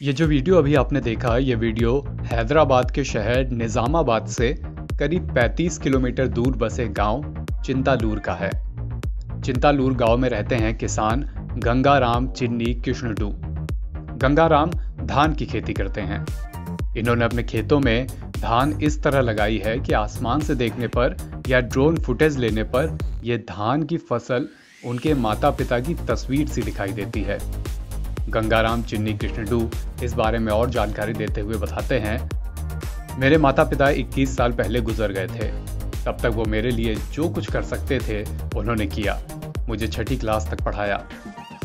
ये जो वीडियो अभी आपने देखा, ये वीडियो हैदराबाद के शहर निज़ामाबाद से करीब 35 किलोमीटर दूर बसे गांव चिंतालूर का है। चिंतालूर गांव में रहते हैं किसान गंगाराम चिन्नी कृष्णडू। गंगाराम धान की खेती करते हैं। इन्होंने अपने खेतों में धान इस तरह लगाई है कि आसमान से देखने पर या ड्रोन फुटेज लेने पर यह धान की फसल उनके माता पिता की तस्वीर सी दिखाई देती है। गंगाराम चिन्नी कृष्णडू इस बारे में और जानकारी देते हुए बताते हैं, मेरे माता पिता 21 साल पहले गुजर गए थे। तब तक वो मेरे लिए जो कुछ कर सकते थे उन्होंने किया। मुझे 6ठी क्लास तक पढ़ाया।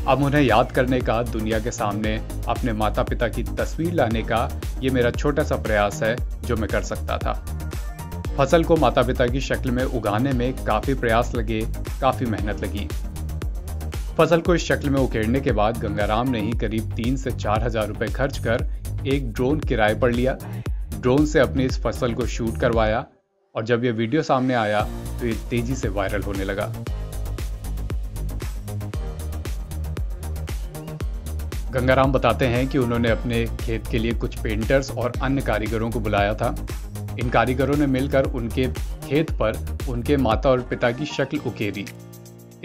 अब उन्हें याद करने का, दुनिया के सामने अपने माता पिता की तस्वीर लाने का ये मेरा छोटा सा प्रयास है जो मैं कर सकता था। फसल को माता पिता की शक्ल में उगाने में काफ़ी प्रयास लगे, काफ़ी मेहनत लगी। फसल को इस शक्ल में उकेरने के बाद गंगाराम ने ही करीब 3 से 4 हज़ार रुपये खर्च कर एक ड्रोन किराए पर लिया। ड्रोन से अपनी इस फसल को शूट करवाया और जब यह वीडियो सामने आया तो ये तेजी से वायरल होने लगा। गंगाराम बताते हैं कि उन्होंने अपने खेत के लिए कुछ पेंटर्स और अन्य कारीगरों को बुलाया था। इन कारीगरों ने मिलकर उनके खेत पर उनके माता और पिता की शक्ल उकेरी।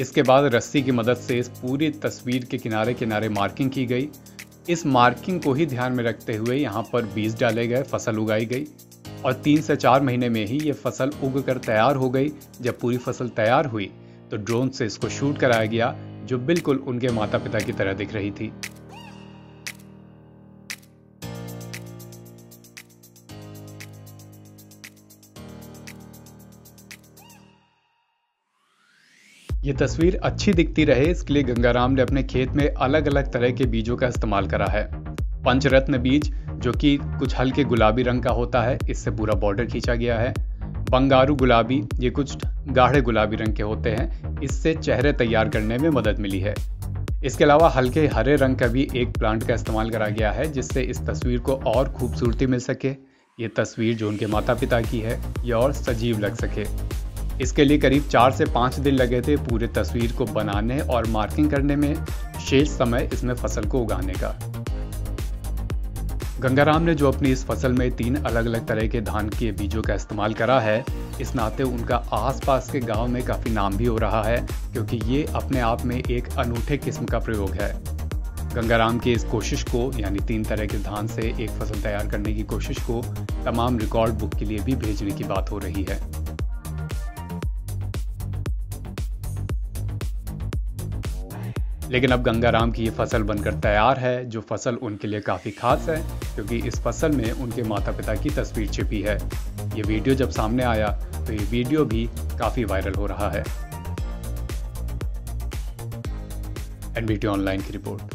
इसके बाद रस्सी की मदद से इस पूरी तस्वीर के किनारे किनारे मार्किंग की गई। इस मार्किंग को ही ध्यान में रखते हुए यहाँ पर बीज डाले गए, फसल उगाई गई और 3 से 4 महीने में ही ये फसल उग कर तैयार हो गई। जब पूरी फसल तैयार हुई तो ड्रोन से इसको शूट कराया गया, जो बिल्कुल उनके माता पिता की तरह दिख रही थी। ये तस्वीर अच्छी दिखती रहे, इसके लिए गंगाराम ने अपने खेत में अलग अलग तरह के बीजों का इस्तेमाल करा है। पंचरत्न बीज, जो कि कुछ हल्के गुलाबी रंग का होता है, इससे पूरा बॉर्डर खींचा गया है। बंगारू गुलाबी, ये कुछ गाढ़े गुलाबी रंग के होते हैं, इससे चेहरे तैयार करने में मदद मिली है। इसके अलावा हल्के हरे रंग का भी एक प्लांट का इस्तेमाल करा गया है, जिससे इस तस्वीर को और खूबसूरती मिल सके। ये तस्वीर जो उनके माता पिता की है, ये और सजीव लग सके। इसके लिए करीब 4 से 5 दिन लगे थे पूरे तस्वीर को बनाने और मार्किंग करने में, शेष समय इसमें फसल को उगाने का। गंगाराम ने जो अपनी इस फसल में 3 अलग अलग तरह के धान के बीजों का इस्तेमाल करा है, इस नाते उनका आसपास के गांव में काफ़ी नाम भी हो रहा है, क्योंकि ये अपने आप में एक अनूठे किस्म का प्रयोग है। गंगाराम की इस कोशिश को, यानी 3 तरह के धान से एक फसल तैयार करने की कोशिश को तमाम रिकॉर्ड बुक के लिए भी भेजने की बात हो रही है। लेकिन अब गंगाराम की ये फसल बनकर तैयार है, जो फसल उनके लिए काफ़ी खास है, क्योंकि इस फसल में उनके माता पिता की तस्वीर छिपी है। ये वीडियो जब सामने आया तो ये वीडियो भी काफ़ी वायरल हो रहा है। एनबीटी ऑनलाइन की रिपोर्ट।